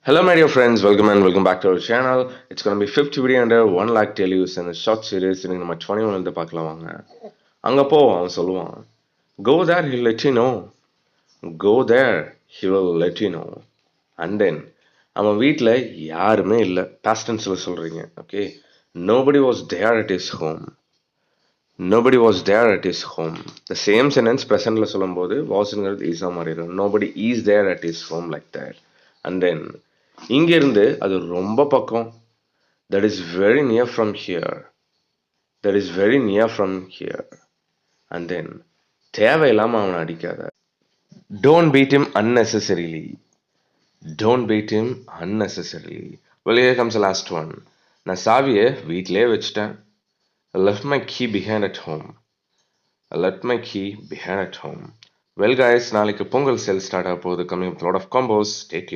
Hello, my dear friends. Welcome and welcome back to our channel. It's gonna be 50 video under 1 lakh telus in a short series. இன்னைக்கு நம்ம 21 இருந்து பார்க்கலாம் வாங்க. அங்க போ அவன் சொல்லுவான். Go there, he'll let you know. Go there, he will let you know. And then அவன் வீட்டில் யாருமே இல்லை. பாஸ்ட் டென்ஸ்ல சொல்றீங்க. Okay, nobody was there at his home. Nobody was there at his home. The same sentence presentல சொல்லும்போது wasங்கிறது ஈஸா மாறிடும். Nobody is there at his home like that. And then இங்கிருந்து அது ரொம்ப பக்கம். That is very near from here. That is very near from here. And then தேவையில்லாம அவனை அடிக்காத. Don't beat him unnecessarily. Don't beat him unnecessarily. Well, here comes the last one. நான் சாவியை வீட்டிலே வச்சிட்டேன். I left my key behind at home. I left my key behind at home. Well guys, நாளைக்கு Pongal sale start ஆக போகுது. Coming with a lot of combos. Stay tuned.